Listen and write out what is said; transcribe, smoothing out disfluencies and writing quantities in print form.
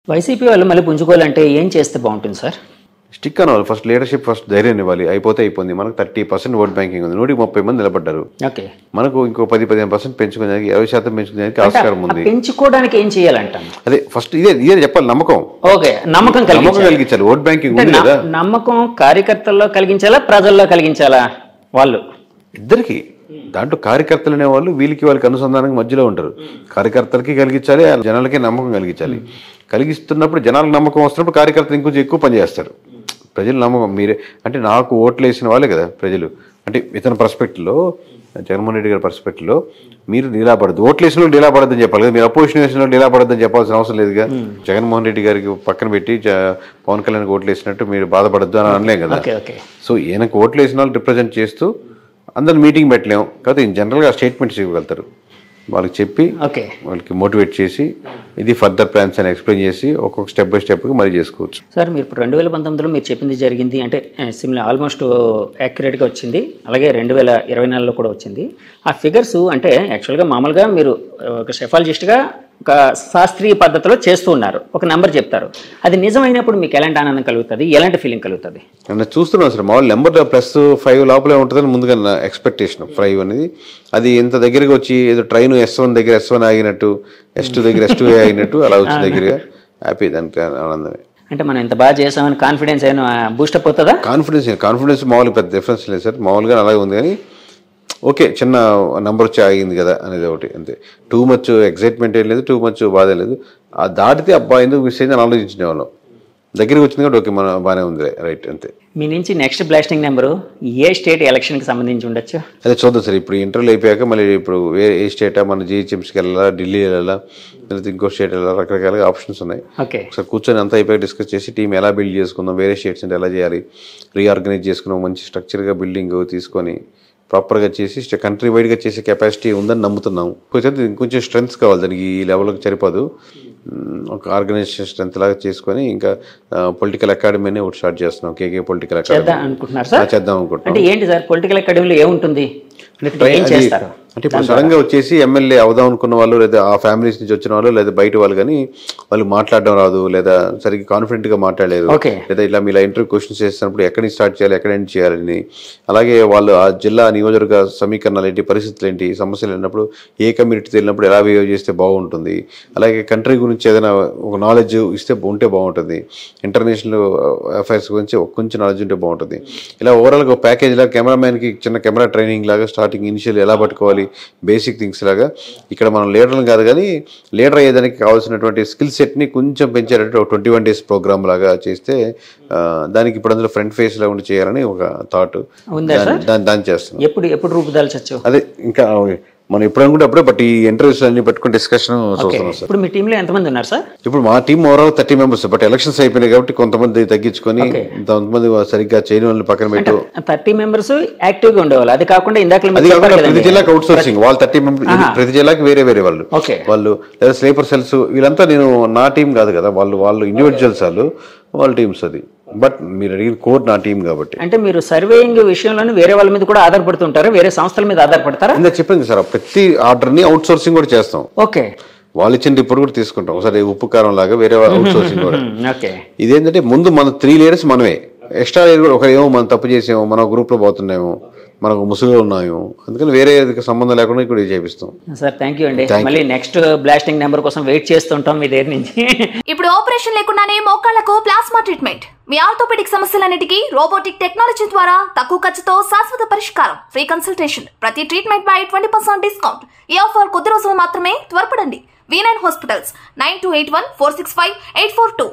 YCP వాళ్ళు మళ్ళీ పుంజుకోవాలంటే ఏం చేస్తే బాగుంటుంది సార్? స్టిక్ అవ్వాలి. ఫస్ట్ లీడర్షిప్ ఫస్ట్ ధైర్యం ఇవ్వాలి. అయిపోయింది. మనకు 30% ఓట్ బ్యాంకింగ్ ఉంది. 130 మంది నిలబడ్డారు. ఓకే, మనకు ఇంకో 10-15% పెంచుకునేదానికి 20% పెంచుకునేదానికి ఆస్కారం ఉంది. పెంచుకోవడానికి ఏం చేయాలంటాను? అదే ఫస్ట్ ఇదే చెప్పాలి. నమ్మకం. ఓకే, నమ్మకం కలిగించాలి. ఓట్ బ్యాంకింగ్ ఉంది కదా. నమ్మకం కార్యకర్తల్లో కలిగించాలా, ప్రజల్లో కలిగించాలా? వాళ్ళు ఇద్దరికి దాంట్లో కార్యకర్తలు అనేవాళ్ళు వీళ్ళకి వాళ్ళకి అనుసంధానం మధ్యలో ఉంటారు. కార్యకర్తలకి కలిగించాలి, జనాలకి నమ్మకం కలిగించాలి. కలిగిస్తున్నప్పుడు జనాలకు నమ్మకం వస్తున్నప్పుడు కార్యకర్తలు ఇంకొంచెం ఎక్కువ పనిచేస్తారు. ప్రజలు నమ్మకం మీరే అంటే నాకు ఓట్లు వేసిన వాళ్ళే కదా ప్రజలు. అంటే ఇతని పర్స్పెక్టివ్లో, జగన్మోహన్ రెడ్డి గారి పర్స్పెక్టివ్లో మీరు నిలబడద్దు, ఓట్లు వేసిన వాళ్ళు నిలబడద్దని చెప్పాలి కదా. మీరు అపోజిషన్ వేసిన వాళ్ళు నిలబడద్దని చెప్పాల్సిన అవసరం లేదుగా. జగన్మోహన్ రెడ్డి గారికి పక్కన పెట్టి పవన్ కళ్యాణ్కి ఓట్లు వేసినట్టు మీరు బాధపడద్దు అని అనలేం కదా. సో ఈయనకు ఓట్లు వేసిన వాళ్ళు రిప్రజెంట్ చేస్తూ అందరు మీటింగ్ పెట్టలేము కాబట్టి జనరల్గా స్టేట్మెంట్స్ ఇవ్వగలుగుతారు. వాళ్ళకి చెప్పి వాళ్ళకి మోటివేట్ చేసి ఇది ఫర్దర్ ప్లాన్స్ అని ఎక్స్ప్లెయిన్ చేసి ఒక్కొక్క స్టెప్ బై స్టెప్గా మరీ చేసుకోవచ్చు. సార్ మీరు ఇప్పుడు 2019లో మీరు చెప్పింది జరిగింది అంటే సిమిలర్ ఆల్మోస్ట్ యాక్యురేట్గా వచ్చింది. అలాగే 2024లో కూడా వచ్చింది. ఆ ఫిగర్స్ అంటే యాక్చువల్గా మామూలుగా మీరు ఒక సెఫాలజిస్ట్గా ఒక శాస్త్రీయ పద్ధతిలో చేస్తూ ఉన్నారు, ఒక నెంబర్ చెప్తారు. అది నిజమైనప్పుడు మీకు ఎలాంటి ఆనందం కలుగుతుంది, ఎలాంటి ఫీలింగ్ కలుగుతుంది? నేను చూస్తున్నాను సార్, మామూలు నెంబర్ +5 లోపలే ఉంటుందని ముందుగా నా ఎక్స్పెక్టేషన్. 5 అనేది అది ఎంత దగ్గరగా వచ్చి ఏదో ట్రైన్ S1 దగ్గర S1 ఆగినట్టు, S2 దగ్గర S2 ఆగినట్టు అలా వచ్చి దగ్గరగా హ్యాపీ, దానికి ఆనందమే. అంటే మనం ఇంత బాగా చేసామని కాన్ఫిడెన్స్ అయినా బూస్టప్ అవుతుందా? కాన్ఫిడెన్స్ మామూలుగా పెద్ద డిఫరెన్స్ లేదు సార్, మామూలుగా అలాగే ఉంది. కానీ ఓకే చిన్న నెంబర్ వచ్చి ఆగింది కదా అనేది ఒకటి అంతే. టూ మచ్ ఎక్సైట్మెంట్ ఏం లేదు, టూ మచ్ బాధ లేదు. ఆ దాటితే అబ్బా ఎందుకు మిస్ అయిందని ఆలోచించిన వాళ్ళం. దగ్గరికి వచ్చింది కాబట్టి ఓకే మన బాగానే ఉంది రైట్ అంతే. మీ నుంచి నెక్స్ట్ బ్లాస్టింగ్ నెంబరు ఏ స్టేట్ ఎలక్షన్కి సంబంధించి ఉండొచ్చు? అదే చూద్దాం సార్. ఇప్పుడు ఇంటర్వ్యూలు అయిపోయాక మళ్ళీ ఇప్పుడు ఏ స్టేటా, మన GHMCకి వెళ్ళాలా, ఢిల్లీ వెళ్ళాలా, లేకపోతే ఇంకో స్టేట్ వెళ్ళాలా, రకరకాలుగా ఆప్షన్స్ ఉన్నాయి. ఒకసారి కూర్చొని అంతా అయిపోయాక డిస్కస్ చేసి టీం ఎలా బిల్డ్ చేసుకుందాం, వేరే స్టేట్స్ అంటే ఎలా చేయాలి, రీఆర్గనైజ్ చేసుకున్నాం, మంచి స్ట్రక్చర్గా బిల్డింగ్ తీసుకొని ప్రాపర్గా చేసి కంట్రీ వైడ్గా చేసే కెపాసిటీ ఉందని నమ్ముతున్నాం. ఇంకొంచెం స్ట్రెంగ్స్ కావాలి దానికి, ఈ లెవెల్కి సరిపోదు. ఒక ఆర్గనైజేషన్ స్ట్రెంత్ లాగా చేసుకొని ఇంకా పొలిటికల్ అకాడమీని ఒకటి స్టార్ట్ చేస్తున్నాం. కేకే పొలిటికల్ అకాడమీ చేద్దాం అనుకుంటున్నాం. అంటే ఏంటి సార్ పొలిటికల్ అకాడమీలో ఏముంటుంది అంటే ఇప్పుడు సడన్గా వచ్చేసి ఎమ్మెల్యే అవుదాం అనుకున్న వాళ్ళు, లేదా ఆ ఫ్యామిలీస్ నుంచి వచ్చిన వాళ్ళు, లేదా బయట వాళ్ళు, కానీ వాళ్ళు మాట్లాడడం రాదు, లేదా సరిగ్గా కాన్ఫిడెంట్గా మాట్లాడలేరు, లేదా ఇలా మీరు ఇంటర్వ్యూ క్వశ్చన్స్ చేస్తున్నప్పుడు ఎక్కడి నుంచి స్టార్ట్ చేయాలి, ఎక్కడ ఎండ్ చేయాలని, అలాగే వాళ్ళు ఆ జిల్లా నియోజకవర్గ సమీకరణాలు ఏంటి, పరిస్థితులు ఏంటి, సమస్యలు వెళ్ళినప్పుడు ఏ కమ్యూనిటీ వెళ్ళినప్పుడు ఎలా బిహేవ్ చేస్తే బాగుంటుంది, అలాగే కంట్రీ గురించి ఏదైనా ఒక నాలెడ్జ్ ఉంటే బాగుంటుంది, ఇంటర్నేషనల్ అఫైర్స్ గురించి కొంచెం నాలెడ్జ్ ఉంటే బాగుంటుంది. ఇలా ఓవరాల్గా ఒక ప్యాకేజ్ లాగా కెమెరామ్యాన్కి చిన్న కెమెరా ట్రైనింగ్ లాగా స్టార్టింగ్ ఇనిషియల్ ఎలా పట్టుకోవాలి, బేసిక్ థింగ్స్ లాగా. ఇక్కడ మనం లీడర్లు కాదు కానీ లీడర్ అయ్యేదానికి కావాల్సినటువంటి స్కిల్ సెట్ని కొంచెం పెంచేటట్టు ఒక 21 days ప్రోగ్రామ్ లాగా చేస్తే దానికి ఇప్పుడు అందులో ఫ్రంట్ ఫేస్ లా ఉండి చేయాలని ఒక థాట్, దాన్ని చేస్తున్నాం. ఎప్పుడు రూపుదాల్చొచ్చు అదే ఇంకా మనం ఎప్పుడు అనుకుంటే అప్పుడే, బట్ ఈ ఇంటర్వ్యూస్ అన్ని పెట్టుకుని డిస్కషన్ చూస్తున్నాం సార్. ఇప్పుడు మీ టీంలో ఎంతమంది ఉన్నారు సార్? ఇప్పుడు మా team overall 30 members, but elections అయిపోయినాయి కాబట్టి కొంతమంది తగ్గించుకొని కొంతమంది సరిగ్గా చేయని వాళ్ళని పక్కన పెట్టు. 30 members యాక్టివ్ గా ఉండేవాళ్ళు. అది కాకుండా ప్రతి జిల్లాకి అవుట్ సోర్సింగ్ వాళ్ళు 30 members, ప్రతి జిల్లాకి వేరే వాళ్ళు లేదా స్లీపర్ సెల్స్, వీళ్ళంతా నేను నా టీం కాదు కదా, వాళ్ళు ఇండివిజువల్స్, వాళ్ళ టీమ్స్. అది బట్ మీరు అడిగిన కోర్ నా టీం కాబట్టి. అంటే మీరు సర్వేయింగ్ విషయంలో వేరే వాళ్ళ మీద కూడా ఆధారపడుతుంటారు, వేరే సంస్థల మీద ఆధారపడతారా? ఇందా చెప్పింది సార్, ప్రతి ఆర్డర్ ని అవుట్ సోర్సింగ్ కూడా చేస్తాం. ఓకే, వాళ్ళు ఇచ్చిన రిపోర్ట్ కూడా తీసుకుంటాం. ఒకసారి ఉప్పు కారం లాగా వేరే అవుట్ సోర్సింగ్ కూడా. ఇదేంటంటే ముందు మన 3 leaders మనమే, ఎక్స్ట్రా లేయర్ కూడా ఒకరేమో మనం తప్పు చేసాము, మనం గ్రూప్ లో పోతున్నాము, మనకు ముసుగులో ఉన్నాము, అందుకని వేరే సంబంధం లేకుండా ఇక్కడ చేపిస్తాం. సార్ థ్యాంక్ యూ అండి. మళ్ళీ నెక్స్ట్ బ్లాస్టింగ్ నెంబర్ కోసం వెయిట్ చేస్తుంటాం మీ దగ్గర నుంచి. ఇప్పుడు ఆపరేషన్ లేకుండానే మోకాళ్లకు ప్లాస్మా ట్రీట్మెంట్, మీ ఆర్థోపెడిక్ సమస్యలన్నిటికీ రోబోటిక్ టెక్నాలజీ ద్వారా తక్కువ ఖర్చుతో శాశ్వత పరిష్కారం, ఫ్రీ కన్సల్టేషన్, ప్రతి ట్రీట్మెంట్ పై 20% డిస్కౌంట్. ఈ ఆఫర్ కొద్ది రోజులు మాత్రమే, త్వరపడండి. V9 hospitals 9281465842.